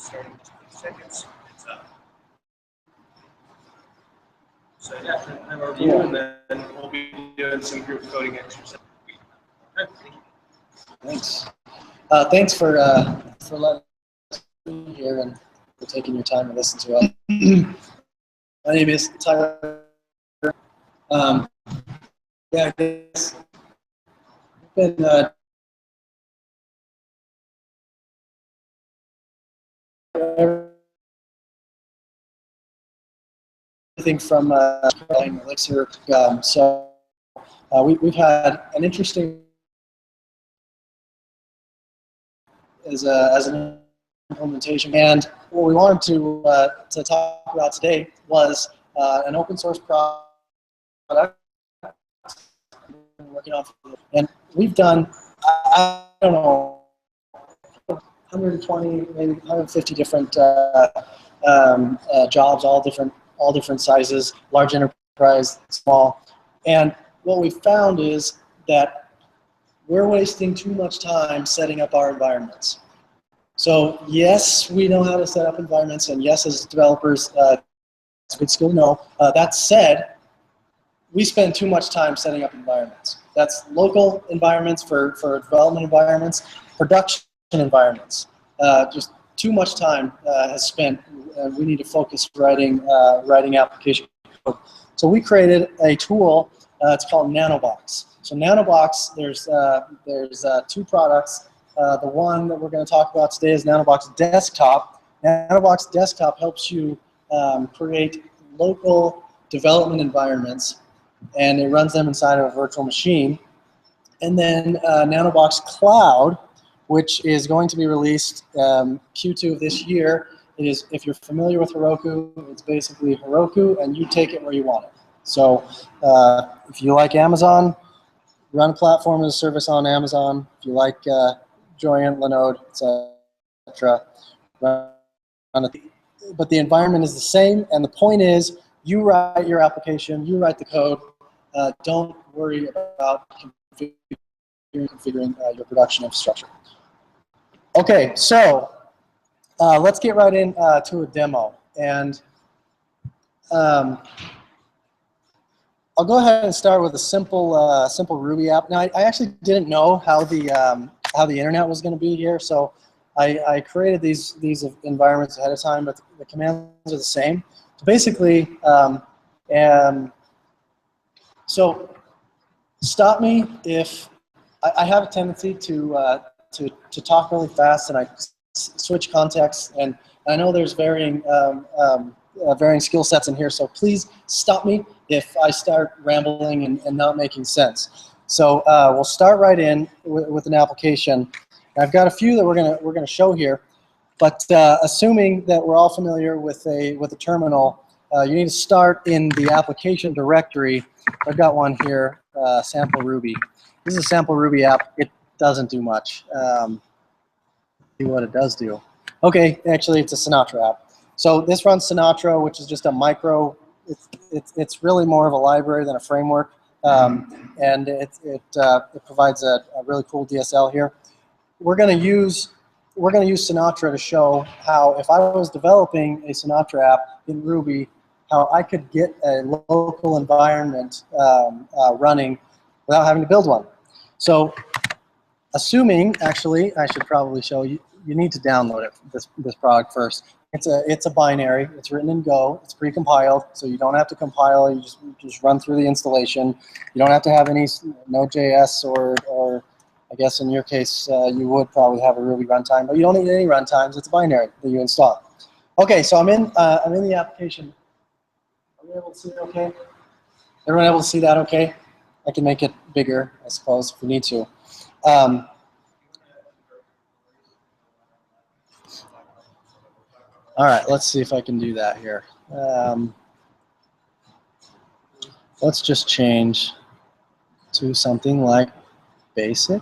starting in just a few seconds. It's up. So yeah, have our review, and then we'll be doing some group coding exercises. Right, thank you. Thanks. Thanks for letting us be here and for taking your time to listen to us. My name is Tyler. Yeah, I guess I've been everything from Elixir. So we've had an interesting as an implementation, and what we wanted to talk about today was an open source product we're working on, and we've done I don't know 120 maybe 150 different jobs, all different sizes, large enterprise, small, and what we found is that we're wasting too much time setting up our environments. So yes, we know how to set up environments, and yes, as developers, it's a good skill to know. That said, we spend too much time setting up environments. That's local environments for development environments, production environments. Just too much time is spent. We need to focus writing application code. So we created a tool. It's called Nanobox. So Nanobox, there's two products. The one that we're going to talk about today is Nanobox Desktop. Nanobox Desktop helps you create local development environments, and it runs them inside of a virtual machine. And then Nanobox Cloud, which is going to be released Q2 of this year. It is, if you're familiar with Heroku, it's basically Heroku, and you take it where you want it. So if you like Amazon, run a platform as a service on Amazon. If you like Joyent, Linode, etc., but the environment is the same, and the point is you write your application, you write the code. Don't worry about configuring your production infrastructure. Okay, so let's get right into a demo, and I'll go ahead and start with a simple Ruby app. Now, I actually didn't know how the internet was going to be here, so I created these environments ahead of time, but the commands are the same. So basically, so stop me if I have a tendency to talk really fast, and I switch contexts, and I know there's varying skill sets in here, so please stop me if I start rambling and not making sense. So we'll start right in with an application. I've got a few that we're gonna show here, but assuming that we're all familiar with a terminal, you need to start in the application directory. I've got one here, sample Ruby. This is a sample Ruby app. It doesn't do much. See what it does do. Okay, actually it's a Sinatra app. So this runs Sinatra, which is just a micro. It's really more of a library than a framework, and it provides a really cool DSL here. We're going to use Sinatra to show how, if I was developing a Sinatra app in Ruby, how I could get a local environment running without having to build one. So, assuming, actually, I should probably show you. You need to download it, this product first. It's a binary. It's written in Go. It's pre-compiled, so you don't have to compile. You just run through the installation. You don't have to have any Node.js or I guess in your case you would probably have a Ruby runtime, but you don't need any runtimes. It's a binary that you install. Okay, so I'm in the application. Are we able to see it okay? Everyone able to see that okay? I can make it bigger, I suppose, if we need to. All right, let's see if I can do that here. Let's just change to something like basic.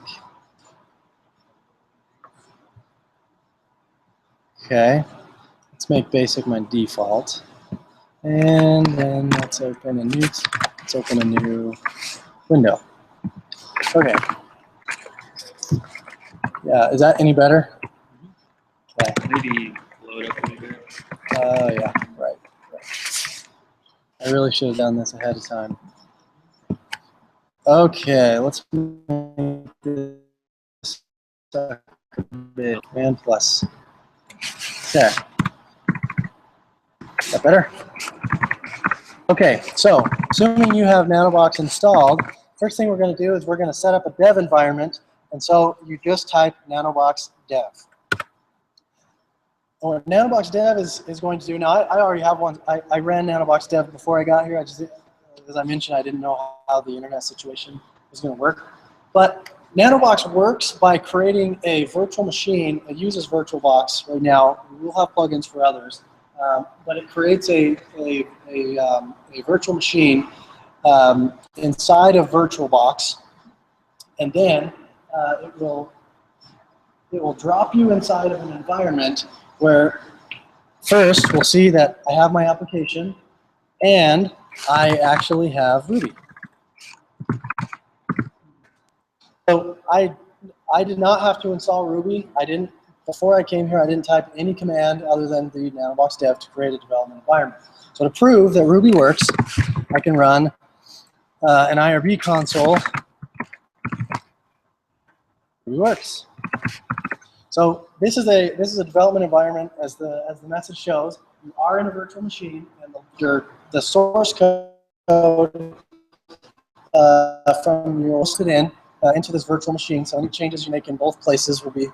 Okay, let's make basic my default. And then let's open a new window. Okay. Yeah, is that any better? Okay. Maybe load up in here. Oh, yeah, right. I really should have done this ahead of time. Okay, let's make this a bit and plus. Okay. Is that better? Okay, so assuming you have Nanobox installed, first thing we're going to do is we're going to set up a dev environment, and so you just type Nanobox dev. And what Nanobox dev is going to do, now I already have one, I ran Nanobox dev before I got here. I just, as I mentioned, I didn't know how the internet situation was going to work. But Nanobox works by creating a virtual machine. It uses VirtualBox right now. We'll have plugins for others. But it creates a virtual machine inside of VirtualBox, and then it will drop you inside of an environment where first we'll see that I have my application and I actually have Ruby. So I did not have to install Ruby. Before I came here, I didn't type any command other than the Nanobox dev to create a development environment. So to prove that Ruby works, I can run an IRB console. Ruby works. So this is a development environment, as the message shows. You are in a virtual machine, and the source code from your hosted into this virtual machine. So any changes you make in both places will be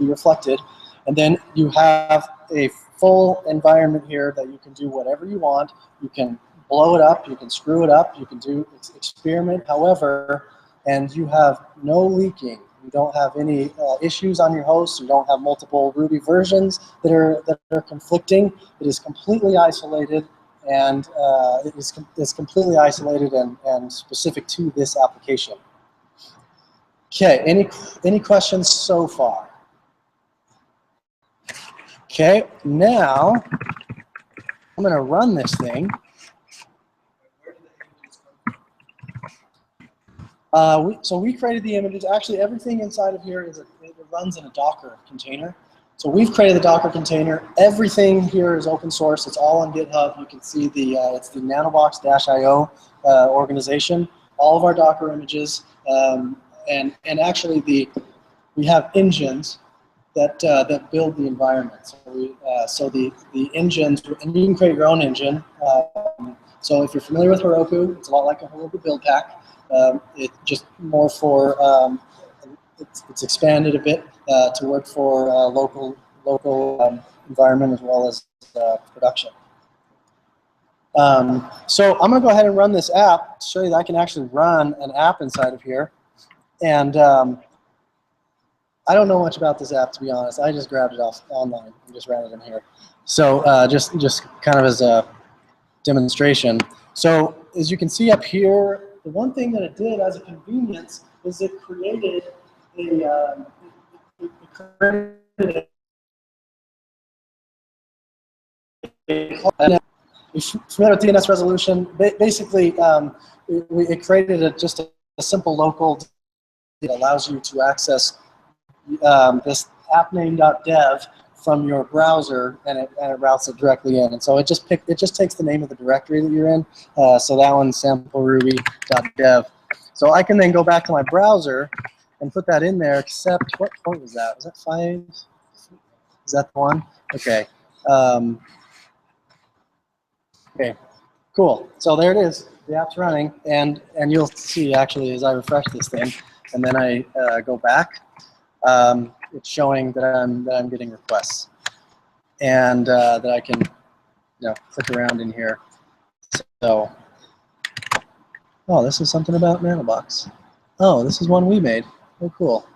reflected, and then you have a full environment here that you can do whatever you want. You can blow it up, you can screw it up, you can do experiment, however, and you have no leaking. You don't have any issues on your host. You don't have multiple Ruby versions that are conflicting. It is completely isolated, and it's completely isolated and specific to this application. Okay, any questions so far? Okay, now I'm going to run this thing. So we created the images. Actually, everything inside of here it runs in a Docker container. So we've created the Docker container. Everything here is open source. It's all on GitHub. You can see it's the Nanobox-IO organization. All of our Docker images, and actually we have engines that build the environment. So the engines, and you can create your own engine. So if you're familiar with Heroku, it's a lot like a Heroku build pack. It's just more for, it's expanded a bit to work for local environment as well as production. So I'm going to go ahead and run this app to show you that I can actually run an app inside of here. And I don't know much about this app, to be honest. I just grabbed it off online and just ran it in here. So just kind of as a demonstration. So as you can see up here, the one thing that it did as a convenience is it created a familiar with DNS resolution. Basically, it created just a simple local that allows you to access this appname.dev from your browser, and it routes it directly in. And so it just takes the name of the directory that you're in. So that one's sampleruby.dev. So I can then go back to my browser and put that in there. Except what port was that? Was that 5? Is that the one? Okay. Okay. Cool. So there it is. The app's running, and you'll see actually as I refresh this thing, and then I go back. It's showing that I'm getting requests, and that I can click around in here. So, oh, this is something about Nanobox. Oh, this is one we made. Oh, cool.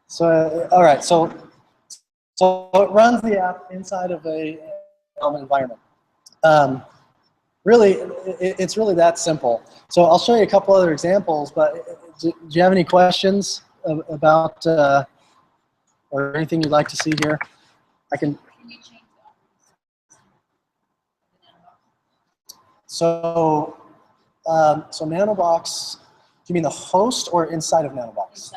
So, all right. So it runs the app inside of a environment. Really, it's really that simple. So I'll show you a couple other examples, but do you have any questions about or anything you'd like to see here? I can. So Nanobox, do you mean the host or inside of Nanobox?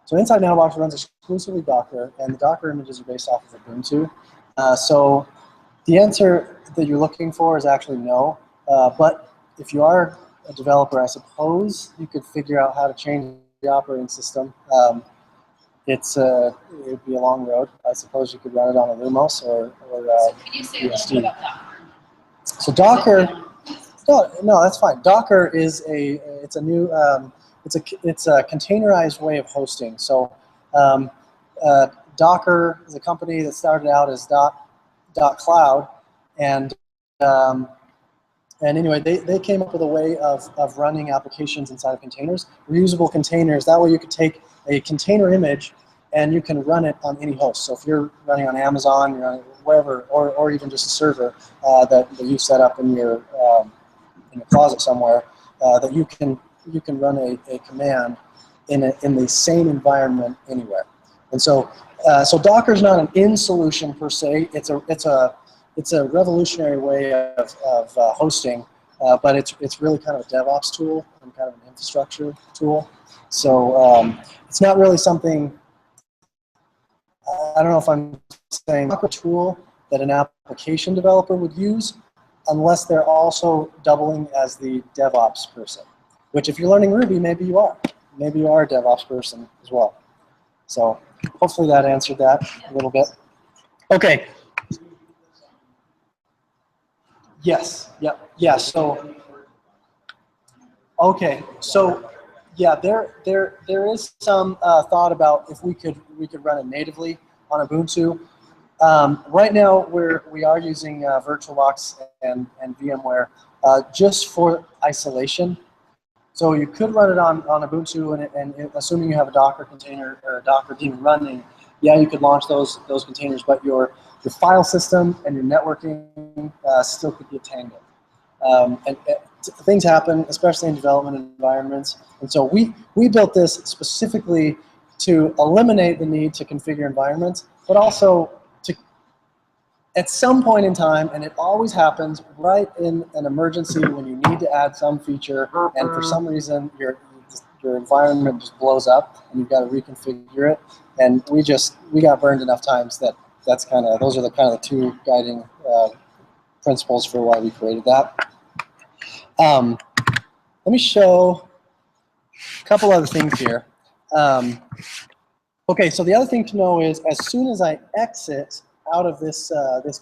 So inside Nanobox runs exclusively Docker, and the Docker images are based off of Ubuntu. So the answer that you're looking for is actually no. But if you are a developer, I suppose you could figure out how to change the operating system. It would be a long road. I suppose you could run it on a Lumos or Can you say a little bit about Docker? So Docker, no, that's fine. Docker is it's a containerized way of hosting. So Docker is a company that started out as .cloud, and anyway, they came up with a way of running applications inside of containers, reusable containers. That way you could take a container image and you can run it on any host. So if you're running on Amazon, you're running wherever, or even just a server that you set up in your closet somewhere, that you can run a command in the same environment anywhere. And so Docker is not an in solution per se. It's a revolutionary way of hosting, but it's really kind of a DevOps tool and kind of an infrastructure tool. So it's not really something. I don't know if I'm saying a tool that an application developer would use, unless they're also doubling as the DevOps person. Which, if you're learning Ruby, maybe you are. Maybe you are a DevOps person as well. So hopefully that answered that a little bit. Okay. Yes. Yep. Yeah. So. Okay. So. Yeah, there is some thought about if we could run it natively on Ubuntu. Right now we are using VirtualBox and VMware just for isolation. So you could run it on Ubuntu, and assuming you have a Docker container or a Docker daemon running, yeah, you could launch those containers, but your file system and your networking still could get tangled. And things happen, especially in development environments. And so we built this specifically to eliminate the need to configure environments, but also to, at some point in time, and it always happens right in an emergency when you need to add some feature, and for some reason your environment just blows up, and you've got to reconfigure it. And we got burned enough times that those are the two guiding principles for why we created that. Let me show a couple other things here. Okay, so the other thing to know is as soon as I exit out of this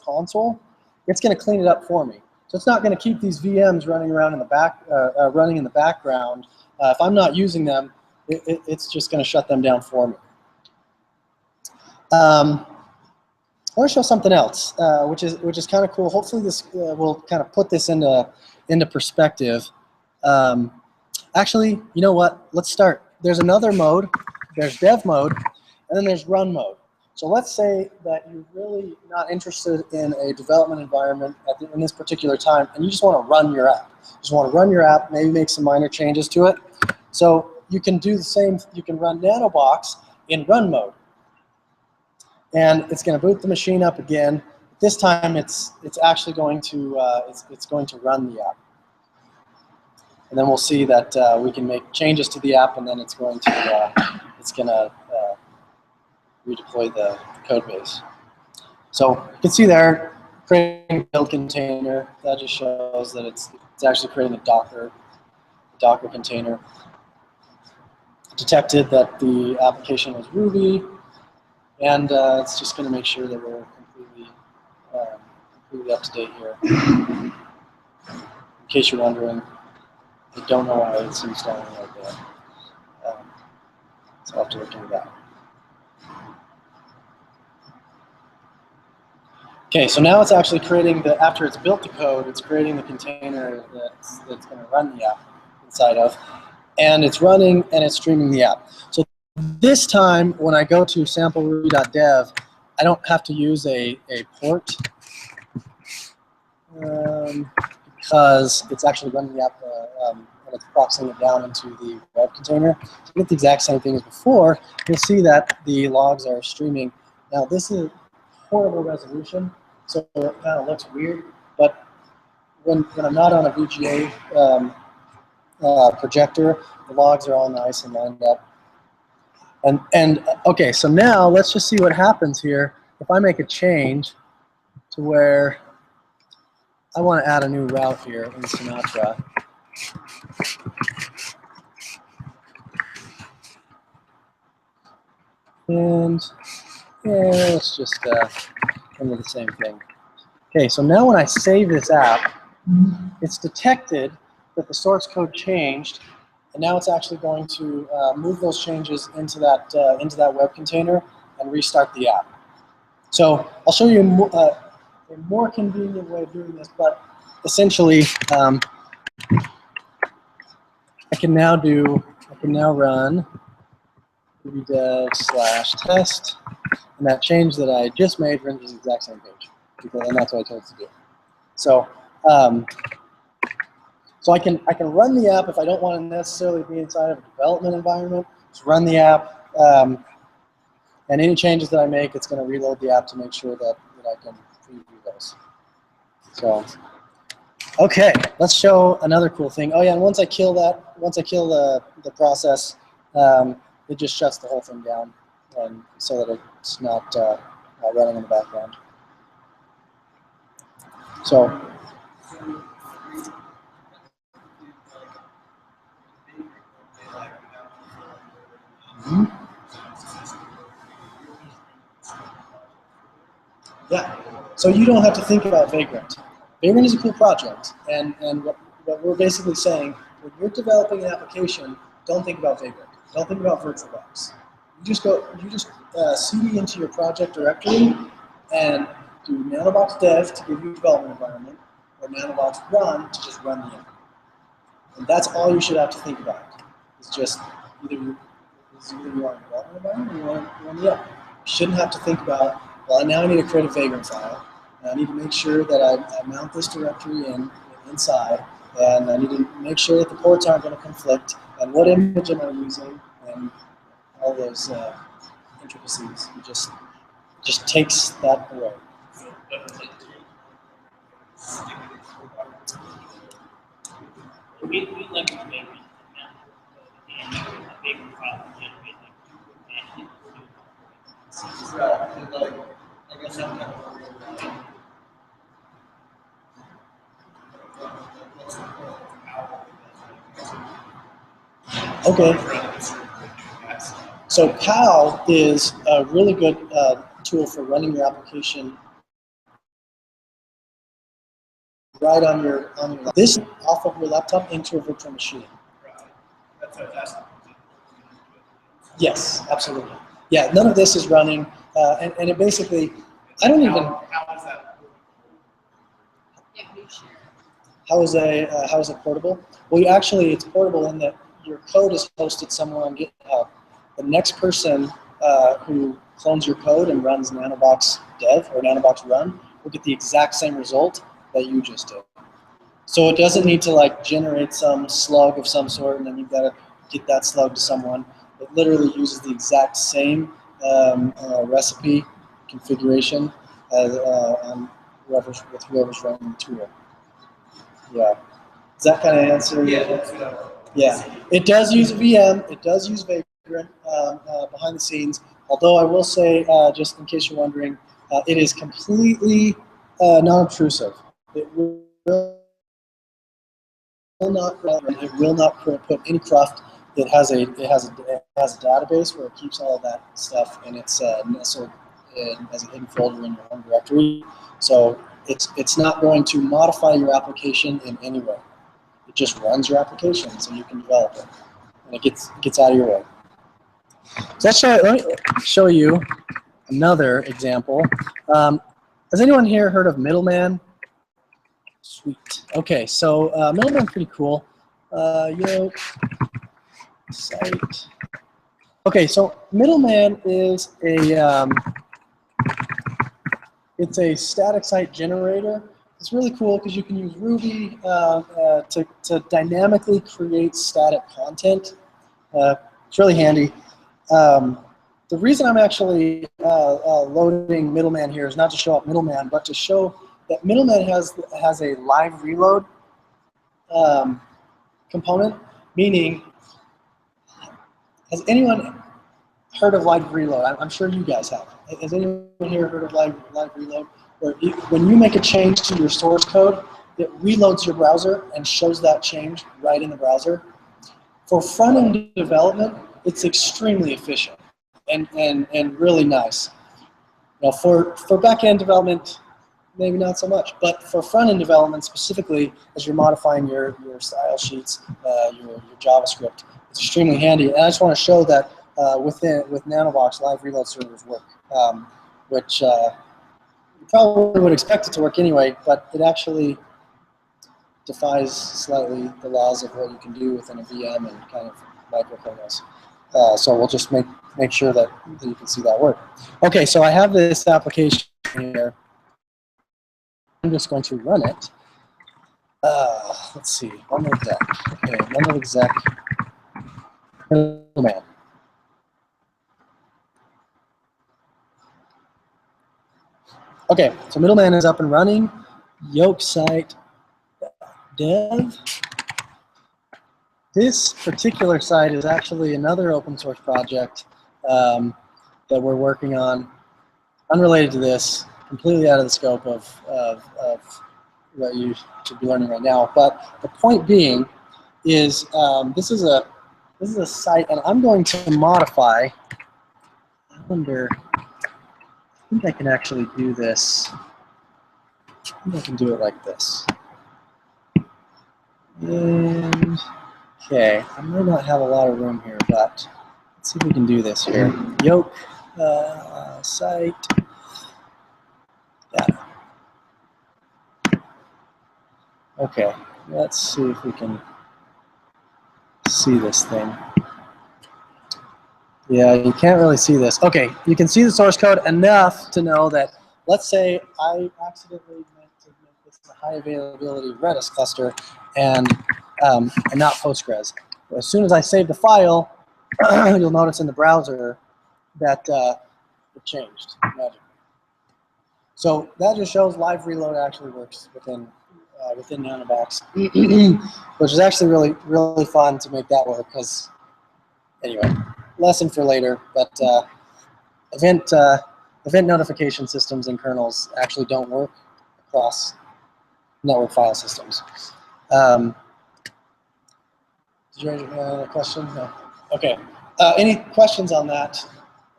console, it's going to clean it up for me. So it's not going to keep these VMs running around in the background. If I'm not using them, it's just going to shut them down for me. I want to show something else, which is kind of cool. Hopefully this will kind of put this into perspective. Actually, you know what? Let's start. There's another mode. There's dev mode, and then there's run mode. So let's say that you're really not interested in a development environment in this particular time, and you just want to run your app. You just want to run your app, maybe make some minor changes to it. So you can do the same. You can run Nanobox in run mode, and it's going to boot the machine up again. This time, it's actually going to it's going to run the app. And then we'll see that we can make changes to the app, and then it's going to redeploy the code base. So you can see there, creating a build container. That just shows that it's actually creating a Docker container. Detected that the application was Ruby, and it's just going to make sure that we're completely up to date here. In case you're wondering. I don't know why it's installing like that. So I'll have to look into that. Okay, so now it's actually creating after it's built the code, it's creating the container that's going to run the app inside of. And it's running and it's streaming the app. So this time, when I go to sampleruby.dev, I don't have to use a port because it's actually running the app and it's proxying it down into the web container. To get the exact same thing as before, you'll see that the logs are streaming. Now this is horrible resolution, so it kind of looks weird, but when I'm not on a VGA projector, the logs are all nice and lined up. And okay, so now let's just see what happens here if I make a change to where I want to add a new route here in Sinatra. And yeah, let's just into the same thing. Okay, so now when I save this app, it's detected that the source code changed, and now it's actually going to move those changes into that web container and restart the app. So I'll show you a more convenient way of doing this, but essentially, I can now run dev/test, and that change that I just made runs the exact same page, and that's what I told it to do. So, so I can run the app if I don't want to necessarily be inside of a development environment. Just run the app, and any changes that I make, it's going to reload the app to make sure that I can preview those. So, okay, let's show another cool thing. Oh yeah, and once I kill the process, it just shuts the whole thing down, and so that it's not running in the background. So. Yeah, so you don't have to think about Vagrant. Vagrant is a cool project, and what we're basically saying, when you're developing an application, don't think about Vagrant. Don't think about VirtualBox. You just cd into your project directory and do Nanobox dev to give you a development environment, or Nanobox run to just run the app. And that's all you should have to think about. It's just either you want a development environment or you want to run the app. You shouldn't have to think about, well, now I need to create a Vagrant file, and I need to make sure that I mount this directory inside, and I need to make sure that the ports aren't going to conflict, and what image am I using, and all those intricacies. It just takes that away. We like to make and a big file generate Okay. So PAL is a really good tool for running your application right on your this off of your laptop into a virtual machine. That's fantastic. Yes, absolutely. Yeah, none of this is running, and it basically, I don't even. How is that? Yeah, we share. How is it portable? Well, it's portable in that your code is hosted somewhere on GitHub. The next person who clones your code and runs Nanobox dev or Nanobox run will get the exact same result that you just did. So it doesn't need to like generate some slug of some sort, and then you've got to get that slug to someone. It literally uses the exact same recipe configuration as whoever's running the tool. Yeah. Does that kind of answer? Yeah. Yeah. It does use a VM. It does use Vagrant behind the scenes. Although I will say, just in case you're wondering, it is completely non-obtrusive. It will not put any cruft. It has a database where it keeps all of that stuff, and it's nestled as a hidden folder in your home directory. So it's not going to modify your application in any way. It just runs your application, so you can develop it, and it gets out of your way. So let me show you another example. Has anyone here heard of Middleman? Sweet. Okay, so Middleman's pretty cool. Yoke site. Okay, so Middleman is it's a static site generator. It's really cool because you can use Ruby to dynamically create static content. It's really handy. The reason I'm actually loading Middleman here is not to show up Middleman, but to show that Middleman has a live reload component, meaning, has anyone heard of live reload? I'm sure you guys have. Has anyone here heard of live reload? Where when you make a change to your source code, it reloads your browser and shows that change right in the browser. For front-end development, it's extremely efficient and really nice. Now, for back-end development, maybe not so much, but for front-end development specifically, as you're modifying your style sheets, your JavaScript, it's extremely handy. And I just want to show that with Nanobox, live reload servers work, which you probably would expect it to work anyway, but it actually defies slightly the laws of what you can do within a VM and kind of microkernels. So we'll just make sure that you can see that work. Okay, so I have this application here. I'm just going to run it. Let's see, bundle exec. Okay, bundle exec. Middleman. Okay, so middleman is up and running. Yoke site dev. This particular site is actually another open source project that we're working on, unrelated to this, completely out of the scope of what you should be learning right now. But the point being is this is a site, and I'm going to modify. I wonder. I think I can actually do this. I think I can do it like this. And okay, I might not have a lot of room here, but let's see if we can do this here. Yoke site data. Okay, let's see if we can see this thing. Yeah, you can't really see this. Okay, you can see the source code enough to know that, let's say I accidentally meant to make this a high availability Redis cluster and not Postgres. As soon as I save the file, you'll notice in the browser that it changed magically. So that just shows live reload actually works within Nanobox, which is actually really fun to make that work. Because anyway, lesson for later. But event notification systems and kernels actually don't work across network file systems. Did you have a question? No. Okay. Any questions on that?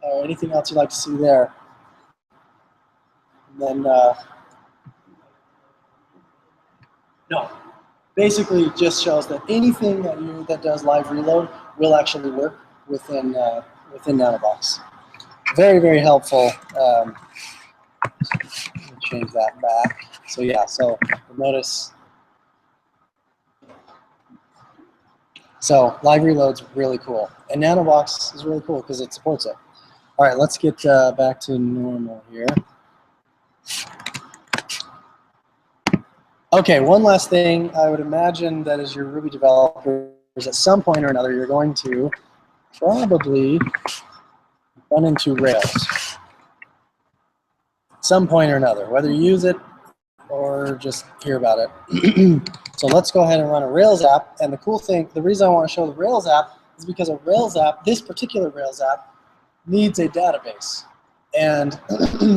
Or anything else you'd like to see there? And then, no. Basically, it just shows that anything that does live reload will actually work within Nanobox. Very, very helpful. Let me change that back. So yeah, so notice. So live reload's really cool, and Nanobox is really cool because it supports it. All right, let's get back to normal here. Okay, one last thing. I would imagine that as your Ruby developers, at some point or another, you're going to probably run into Rails. At some point or another, whether you use it or just hear about it. So let's go ahead and run a Rails app. And the cool thing, the reason I want to show the Rails app is because a Rails app, this particular Rails app, needs a database. And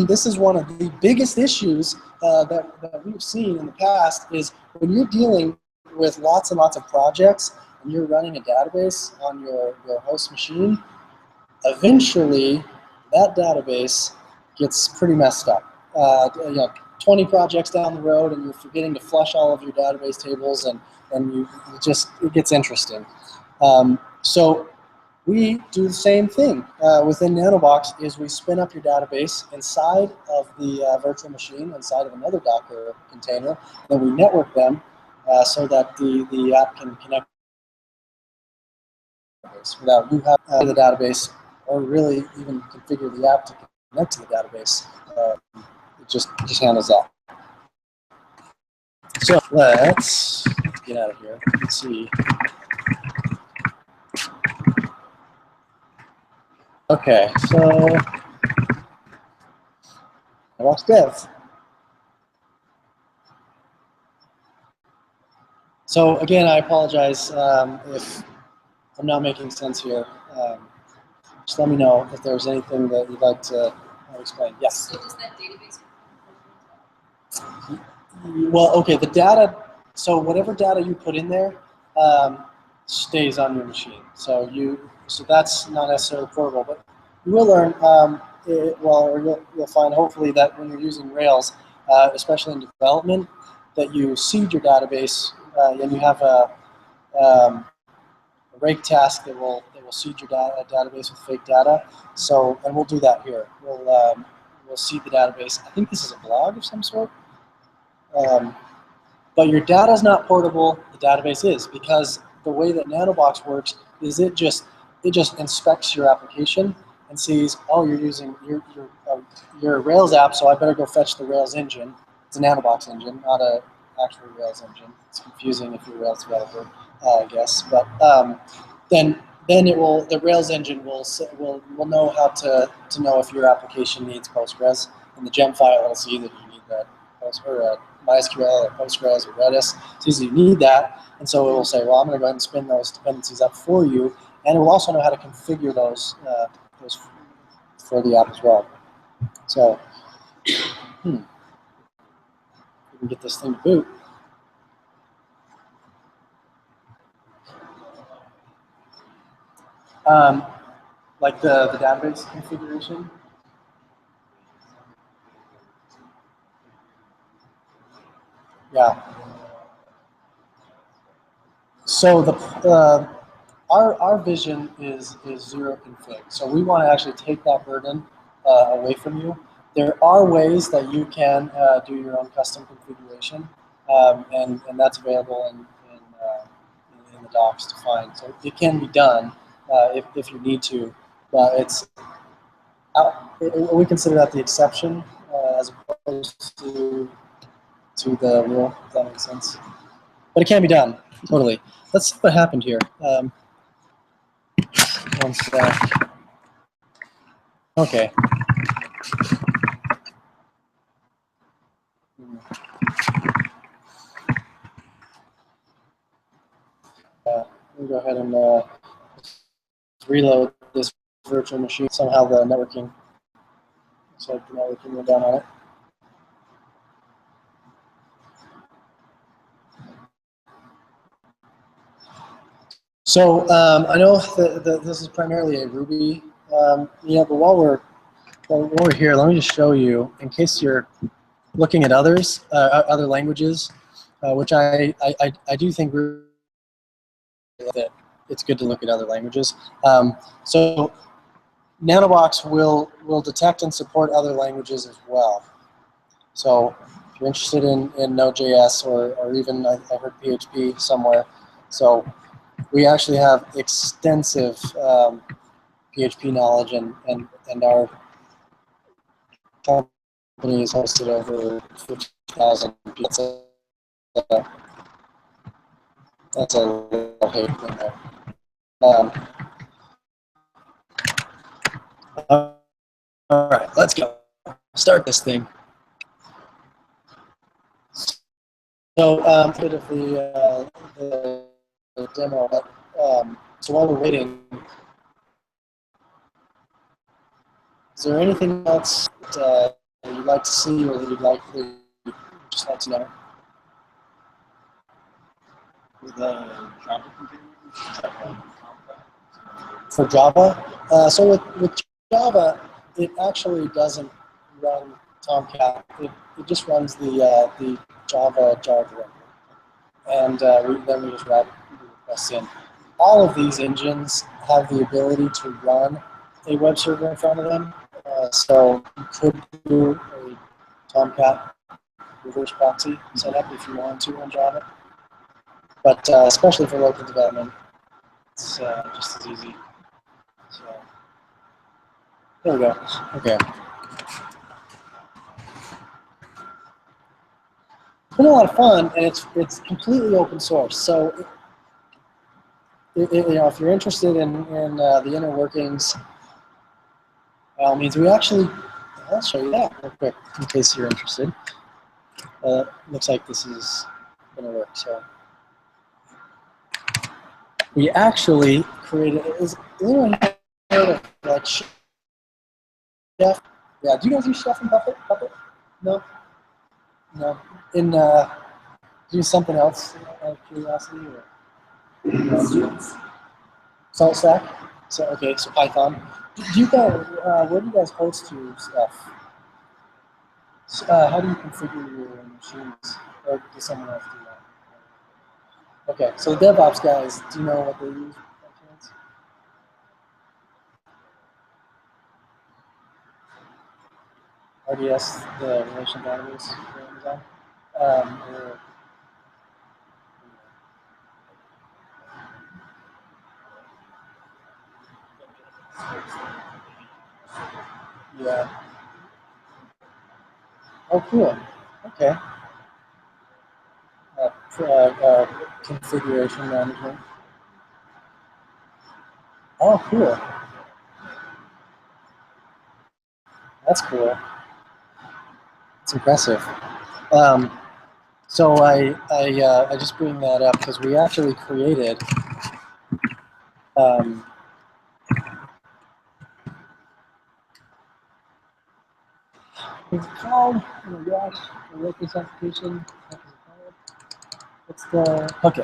this is one of the biggest issues that we've seen in the past is when you're dealing with lots and lots of projects and you're running a database on your host machine, eventually that database gets pretty messed up. 20 projects down the road and you're forgetting to flush all of your database tables and it gets interesting. So we do the same thing within Nanobox is we spin up your database inside of the virtual machine, inside of another Docker container, then we network them so that the app can connect without you having the database or really even configure the app to connect to the database. It just handles that. So let's get out of here. Let's see. Okay, so Nanobox dev. So again, I apologize if I'm not making sense here. just let me know if there's anything that you'd like to explain. Yes. So does that database? Well, okay, the data, so whatever data you put in there stays on your machine. So that's not necessarily portable, but you will learn, or you'll find hopefully that when you're using Rails, especially in development, that you seed your database and you have a rake task that will seed your database with fake data. So, and we'll do that here. We'll seed the database. I think this is a blog of some sort. But your data is not portable. The database is, because the way that Nanobox works is it just inspects your application and sees, oh, you're using your Rails app, so I better go fetch the Rails engine. It's a Nanobox engine, not a actual Rails engine. It's confusing if you're a Rails developer, I guess. But then the Rails engine will know how to know if your application needs Postgres, and the gem file will see that you need that MySQL or Postgres or Redis. So you need that, and so it will say, well, I'm going to go ahead and spin those dependencies up for you, and it will also know how to configure those for the app as well. So we can get this thing to boot. Like the database configuration. Yeah. So our vision is zero config. So we want to actually take that burden away from you. There are ways that you can do your own custom configuration, and that's available in the docs to find. So it can be done if you need to, but we consider that the exception as opposed to the rule. If that makes sense. But it can be done, totally. Let's see what happened here. One sec. Okay. Let me go ahead and reload this virtual machine. Somehow the networking, looks like the networking went down on it. So I know that this is primarily a Ruby, but while we're here, let me just show you, in case you're looking at other languages, which I do think that it's good to look at other languages. So Nanobox will detect and support other languages as well. So if you're interested in Node.js or even I heard PHP somewhere, so we actually have extensive PHP knowledge, and our company is hosted over 50,000 people. That's a little hate in there. All right, let's go. Start this thing. So a bit of the demo, but so while we're waiting, is there anything else that you'd like to see or that you'd just like to know? For Java? So with Java, it actually doesn't run Tomcat. It just runs the Java jar directory, and then we just wrap the requests in. All of these engines have the ability to run a web server in front of them. So you could do a Tomcat reverse proxy setup if you want to on Java. But especially for local development, it's just as easy. So there we go. Okay. It's been a lot of fun, and it's completely open source. So if you're interested in the inner workings, by all means, I'll show you that real quick in case you're interested. Looks like this is going to work. So we actually created. Does anyone heard of like Chef? Yeah, do you guys use Chef and Puppet? No? No. In, do something else out of curiosity? Or? Salt Stack? So, okay, so Python. Do you guys, where do you guys host your stuff? How do you configure your machines? Or does someone else do that? Okay, so the DevOps guys, do you know what they use by chance? RDS, the relation database for Amazon? Or, yeah. Oh, cool. Okay. Configuration management. Oh, cool. That's cool. It's impressive. So I just bring that up because we actually created what's it called? Oh my gosh, I wrote this application. What is it called? What's the okay?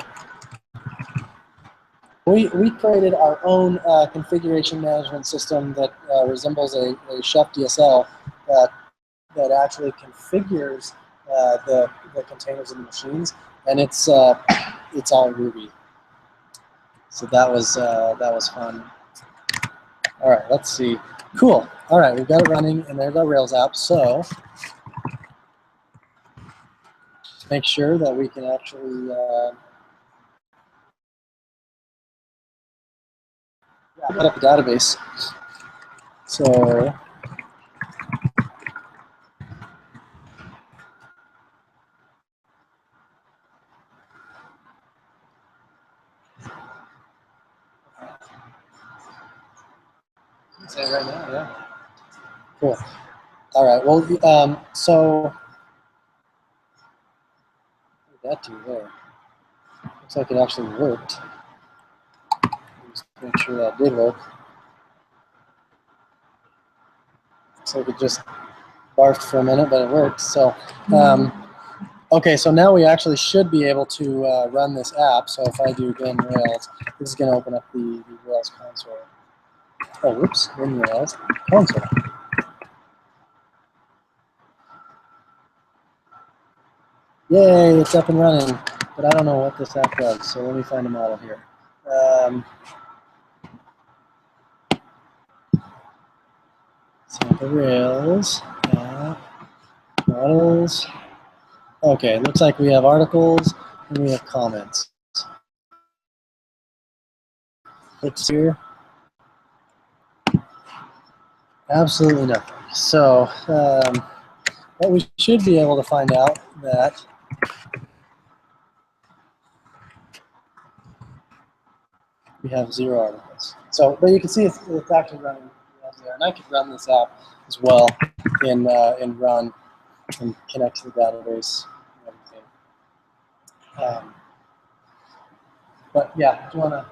We created our own configuration management system that resembles a Chef DSL that actually configures the containers in the machines, and it's all Ruby. So that was fun. All right, let's see. Cool. All right, we've got it running, and there's our Rails app. So make sure that we can actually put up a database. So say it right now, yeah. Cool. All right. Well, so what did that do there? Looks like it actually worked. Just make sure that did work. Looks like it just barfed for a minute, but it worked. So, okay. So now we actually should be able to run this app. So if I do bin Rails, this is going to open up the Rails console. Oh, whoops! Bin Rails console. Yay! It's up and running. But I don't know what this app does. So let me find a model here. Sample Rails, models. Okay, it looks like we have articles and we have comments. It's here. Absolutely nothing. So what we should be able to find out that we have 0 articles. So, but you can see it's actually running there, and I could run this app as well in Run and connect to the database and everything. But yeah, do you want to?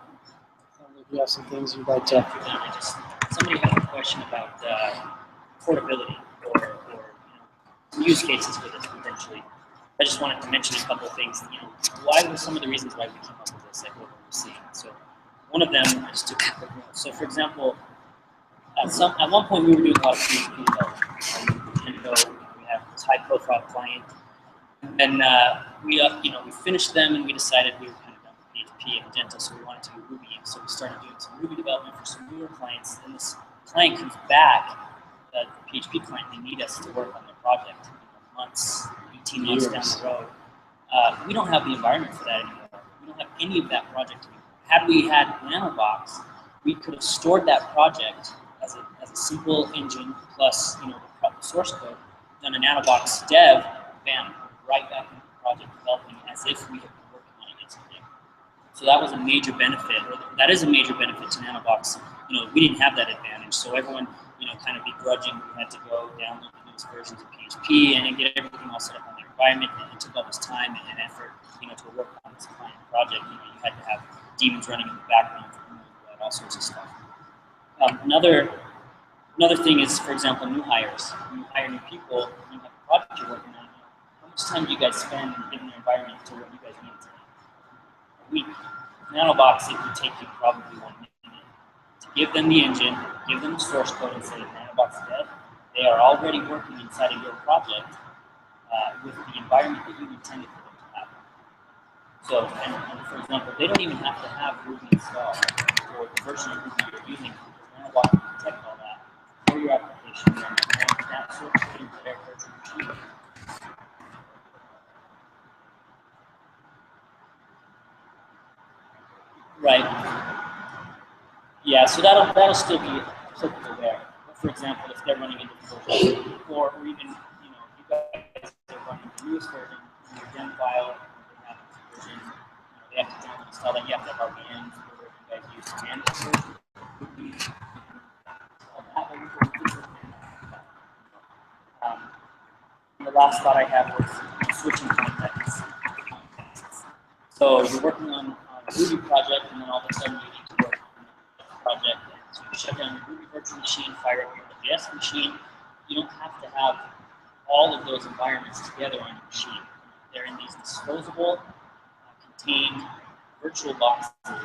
If you have some things you'd like to. Somebody had a question about portability or some use cases with this potentially. I just wanted to mention a couple of things. Why were some of the reasons why we came up with this, like what we're seeing. So one of them, I just took a quick note. So for example, at one point we were doing a lot of PHP development. And we have this high-profile client, and then we finished them and we decided we were kind of done with PHP and Magento, so we wanted to do Ruby. So we started doing some Ruby development for some newer clients. And this client comes back, the PHP client, they need us to work on their project, months, 18 months down the road. We don't have the environment for that anymore. We don't have any of that project anymore. Had we had Nanobox, we could have stored that project as a simple engine plus the source code, done a Nanobox dev, bam, right back into the project developing as if we had been working on it yesterday. So that was a major benefit, or that is a major benefit to Nanobox. We didn't have that advantage, so everyone kind of begrudgingly had to go download the newest versions of PHP and get everything all set up on their environment, and it took all this time and effort, to work on this client project. You had to have daemons running in the background for all sorts of stuff. Another thing is, for example, new hires. When you hire new people, you have a project you're working on. How much time do you guys spend getting their environment to what you guys need to? A week. Nanobox, it would take you probably 1 minute to give them the engine, give them the source code, and say Nanobox is dead. They are already working inside of your project with the environment that you intended for them to have. So, and for example, they don't even have to have Ruby installed or the version of Ruby you're using, because Nanobox will detect all that for your application and that source code into their virtual machine. Right. Yeah, so that'll still be applicable there. But for example, if they're running a different version, or even you guys are running the newest version, your gem file, they have a version, they have to download and install that. You have to have RPMs, whatever you guys use to manage it. And the last thought I had was switching contexts. So you're working on a Ruby project, and then all of a sudden you need to work on a project. So you shut down the Ruby virtual machine, fire up your JS machine. You don't have to have all of those environments together on your machine. They're in these disposable, contained virtual boxes. You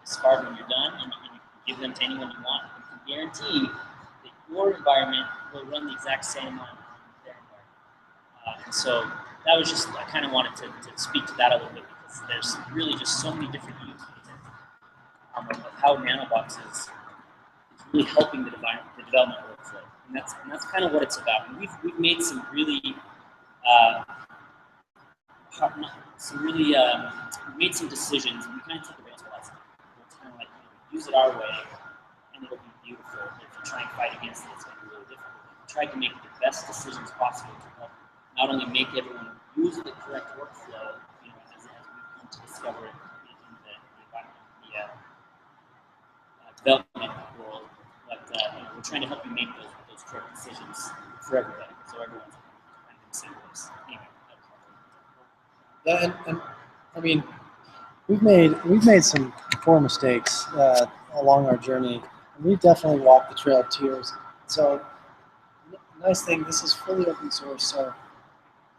discard when you're done, and you can give them to anyone you want. You can guarantee that your environment will run the exact same on their environment. And so that was just, I kind of wanted to speak to that a little bit, because there's really just so many different use cases of how Nanobox is really helping the development workflow. And that's kind of what it's about. And we've made some really we made some decisions, and we kind of took advantage of that stuff. It's kind of like, use it our way, and it'll be beautiful. If you try and fight against it, it's going to be really difficult. We tried to make the best decisions possible to help not only make everyone use the correct workflow, as we've come to discover it in the environment, development world, but we're trying to help you make those correct decisions for everybody, so everyone's kind of in the same place. Anyway, Yeah, and I mean, we've made some poor mistakes along our journey, and we definitely walked the trail of tears. So, nice thing, this is fully open source. So,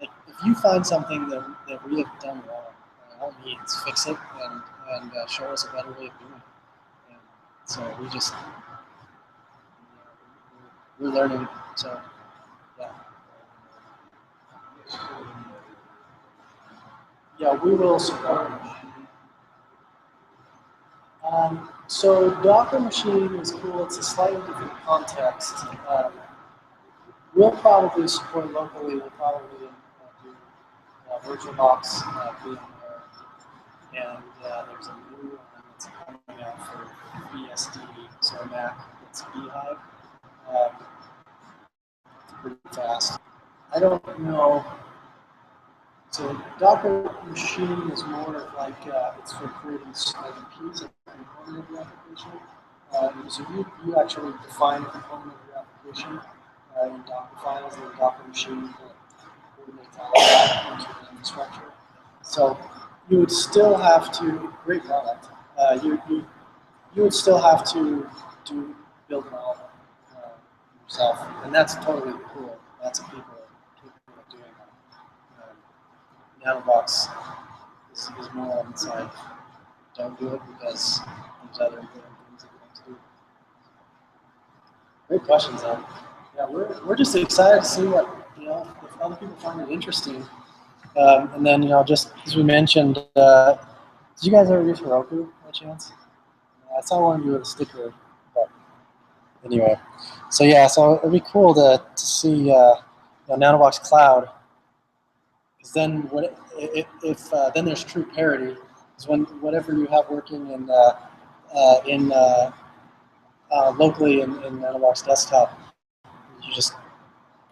like, if you find something that we have done wrong, by all means, fix it and show us a better way of doing it. And so we're learning. So, yeah. Yeah, we will support. So Docker machine is cool. It's a slightly different context. We'll probably support locally. We'll probably do VirtualBox VMware, and there's a new one that's coming out for BSD, so Mac. It's Beehive. It's pretty fast. I don't know. So Docker machine is more of like it's for creating IDPs, a component of the application. So you actually define a component of your application in Docker files, and the Docker machine coordinates all of that into the infrastructure. So you would still have to, great product. You would still have to build it all yourself, and that's totally cool. Lots of people are capable of doing that. Nanobox is more on the side. Don't do it because there's other important things that you want to do. Great questions, though. Yeah, we're just excited to see what, if other people find it interesting. And then, just as we mentioned, did you guys ever use Heroku by chance? I saw one of you with a sticker, but anyway. So yeah, so it'd be cool to see Nanobox Cloud. Because then, if then there's true parity. Because when whatever you have working in locally in Nanobox Desktop, you just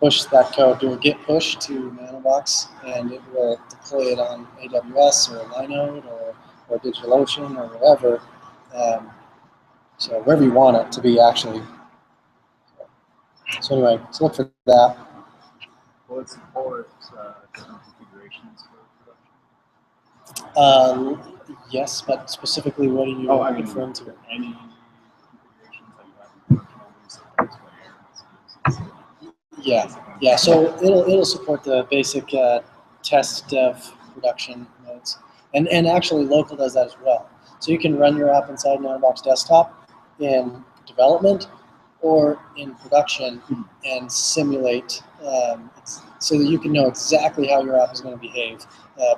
push that code, do a git push to Nanobox, and it will deploy it on AWS or Linode or DigitalOcean or wherever. So wherever you want it to be, actually. So anyway, so look for that. Will it support different configurations for production? Yes, but specifically, what are you referring to? Any configurations, Yeah. So it'll support the basic test, dev, production modes, and actually local does that as well. So you can run your app inside Nanobox Desktop in development or in production and simulate so that you can know exactly how your app is going to behave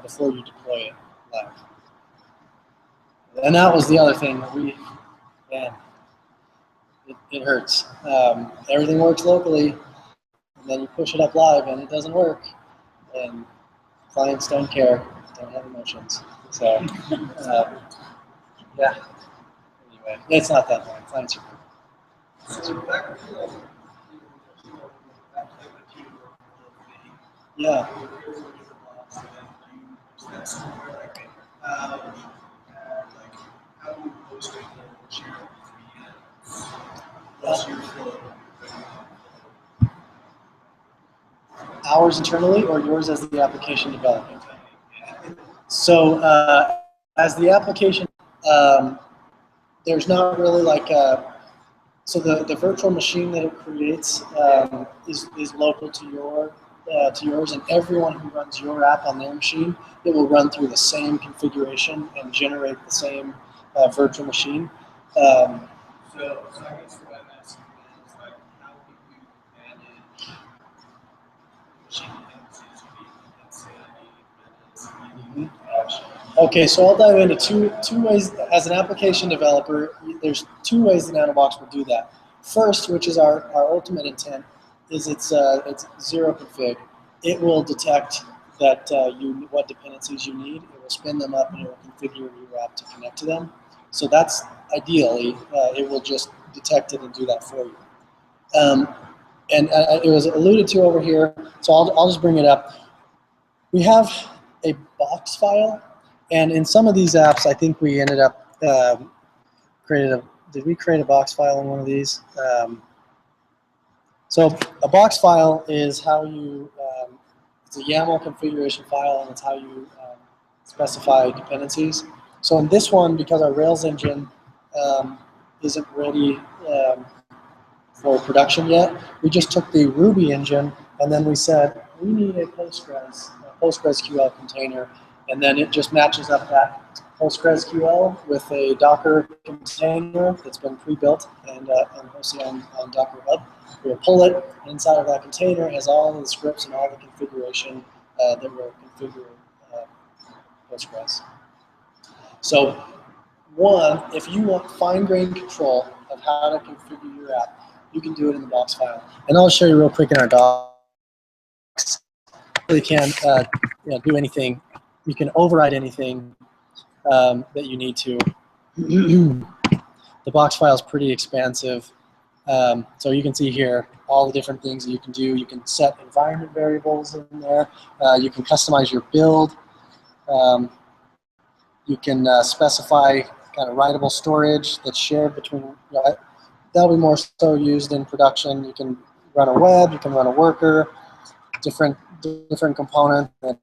before you deploy it live. And that was the other thing that it hurts. Everything works locally, and then you push it up live and it doesn't work, and clients don't care, don't have emotions. So, yeah. Anyway, it's not that bad. Clients are good. Yeah. Ours internally or yours as the application developer? So as the application, there's not really like so the virtual machine that it creates is local to yours, and everyone who runs your app on their machine, it will run through the same configuration and generate the same virtual machine. So I guess what I'm asking is like, how would you manage machine dependencies? Let's say I need Okay, so I'll dive into two ways. As an application developer, there's two ways the Nanobox will do that. First, which is our ultimate intent, is it's zero config. It will detect that what dependencies you need. It will spin them up and it will configure your app to connect to them. So that's ideally, it will just detect it and do that for you. And it was alluded to over here, so I'll just bring it up. We have a box file, and in some of these apps, I think we ended up did we create a box file in one of these? So a box file is how you, it's a YAML configuration file, and it's how you specify dependencies. So in this one, because our Rails engine isn't ready for production yet, we just took the Ruby engine and then we said, we need a PostgreSQL container, and then it just matches up that PostgreSQL with a Docker container that's been pre-built and hosted on Docker Hub. We'll pull it inside of that container. It has all the scripts and all the configuration that will configure Postgres. So one, if you want fine-grained control of how to configure your app, you can do it in the box file. And I'll show you real quick in our docs. You really can't do anything. You can override anything that you need to. The box file is pretty expansive. So you can see here all the different things that you can do. You can set environment variables in there. You can customize your build. You can specify kind of writable storage that's shared between, that'll be more so used in production. You can run a web, you can run a worker, different components. And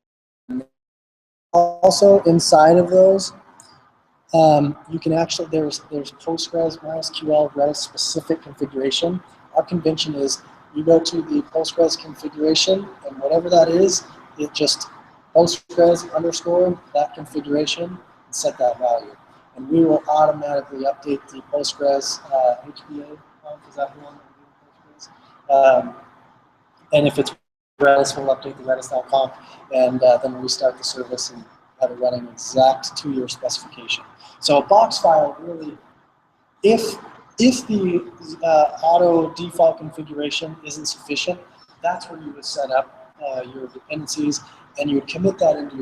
also inside of those, you can actually, there's Postgres, MySQL, Redis specific configuration. Our convention is you go to the Postgres configuration, and whatever that is, it just Postgres _, that configuration, and set that value. And we will automatically update the Postgres HBA, is that the one that we're doing Postgres? And if it's Redis, we'll update the Redis.conf, and then restart the service and have it running exact to your specification. So a box file really, if the auto default configuration isn't sufficient, that's where you would set up your dependencies, and you would commit that into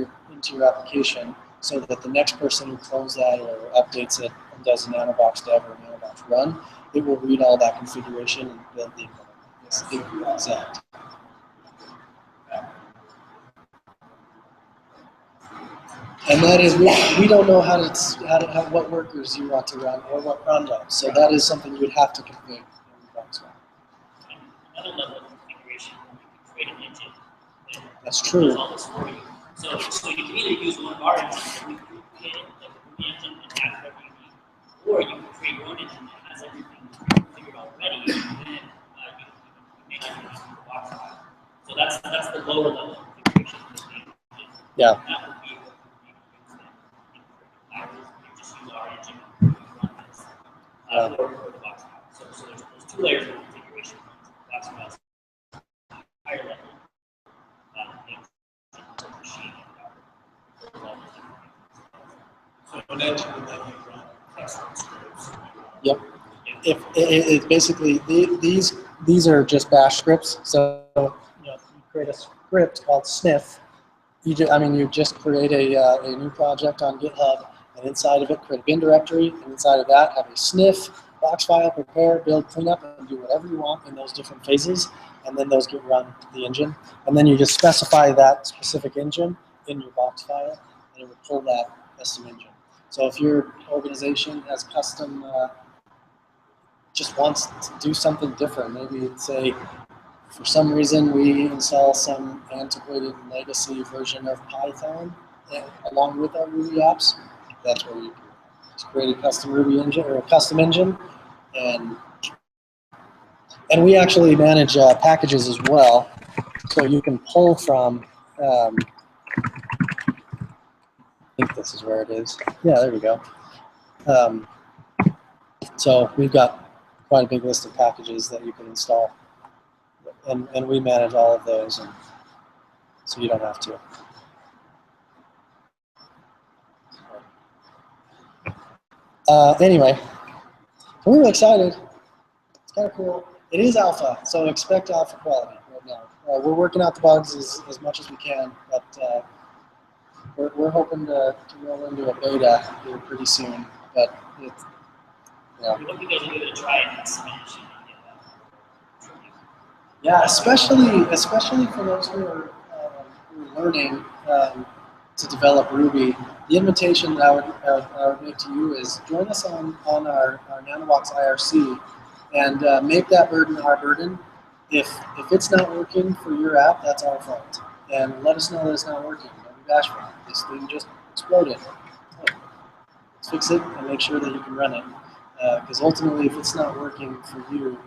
your application so that the next person who clones that or updates it and does a Nanobox dev or a Nanobox run, it will read all that configuration and build the exact. And that is, we don't know what workers you want to run or what run jobs. So that is something you would have to configure in the box file. Another level of configuration, you can create an engine that That's true. does all this for you. So you can either use one of our engines that we created, like the Ruby engine, and have whatever you need, or you can create your own engine that has everything configured already, and then you may not even have to box file. So that's the lower level configuration of the engine. Yeah. That would be what we use then in compilers. You just use our engine to run this for the box file. So there's two layers of configuration. Box files, higher level engine machine. So an engine would let you run custom scripts. Yep. If it basically these are just bash scripts. So you create a script called sniff. You just create a new project on GitHub, and inside of it create a bin directory, and inside of that have a sniff, box file, prepare, build, cleanup, and do whatever you want in those different phases, and then those get run to the engine, and then you just specify that specific engine in your box file, and it will pull that custom engine. So if your organization has custom, just wants to do something different, maybe it's for some reason we install some antiquated legacy version of Python along with our Ruby apps, that's where you can just create a custom Ruby engine or a custom engine, and we actually manage packages as well, so you can pull from. I think this is where it is. Yeah, there we go. So we've got quite a big list of packages that you can install, and we manage all of those, and so you don't have to. Anyway, we're really excited. It's kind of cool. It is alpha, so expect alpha quality right now. We're working out the bugs as much as we can, but we're hoping to roll into a beta here pretty soon. But it's, yeah. We hope you guys will give it a try and smash it and get that. Yeah, especially for those who are learning to develop Ruby. The invitation that I would make to you is join us on our Nanobox IRC and make that burden our burden. If it's not working for your app, that's our fault. And let us know that it's not working. Don't be bashful. This thing just exploded. Let's fix it and make sure that you can run it. Because ultimately, if it's not working for you,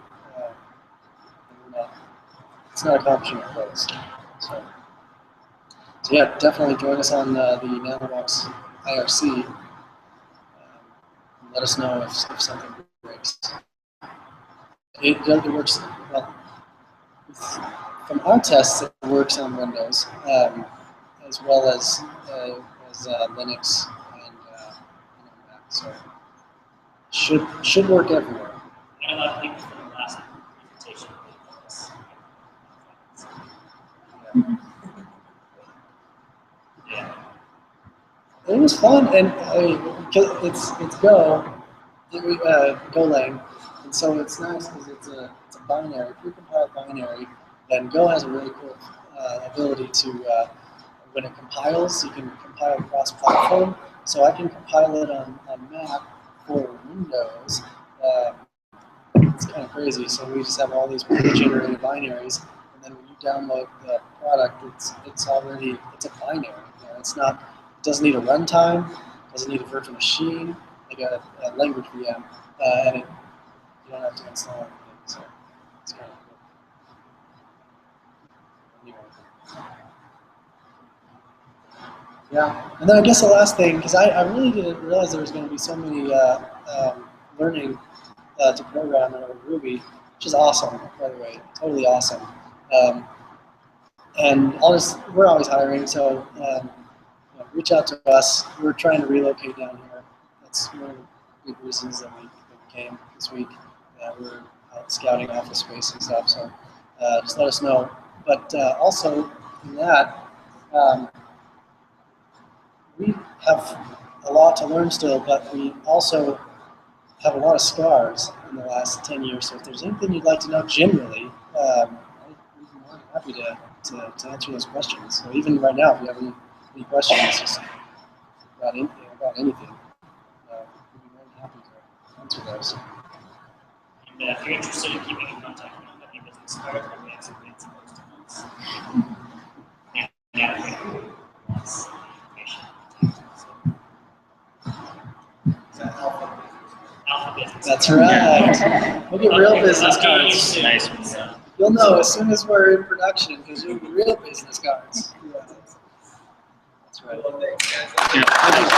it's not accomplishing our goals. So yeah, definitely join us on the Nanobox IRC. Let us know if something breaks. It works well. From our tests, it works on Windows as well as Linux and Mac. So should work everywhere. And a lot of people from the last invitation. Yeah. It was fun, and it's Go, Golang, and so it's nice because it's a binary, precompiled binary, and Go has a really cool ability to when it compiles, you can compile cross-platform. So I can compile it on Mac for Windows. It's kind of crazy. So we just have all these pre-generated binaries, and then when you download the product, it's a binary. It's not. Doesn't need a runtime, doesn't need a virtual machine, like a language VM, and you don't have to install anything, so it's kind of cool. Anyway. Yeah, and then I guess the last thing, because I really didn't realize there was going to be so many learning to program in Ruby, which is awesome, by the way, totally awesome. And we're always hiring, so reach out to us. We're trying to relocate down here. That's one of the big reasons that we came this week. We're out scouting office space and stuff, so just let us know. But also, in that, we have a lot to learn still, but we also have a lot of scars in the last 10 years. So if there's anything you'd like to know generally, I'd be more than happy to answer those questions. So even right now, if you have any questions just about anything, we'd be more than happy to answer those. And if you're interested in keeping in contact with any business cards, we have some links in those documents. And lots of information. Is that alpha? Alpha business. That's right. We'll get real business cards. Nice one. You'll know as soon as we're in production because you'll be real business cards. Yeah. That's right. Well, thanks, guys. Tyler.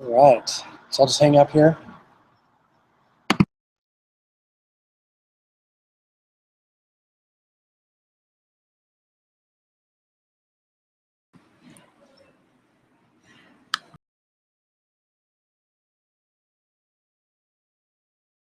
All right. So I'll just hang up here.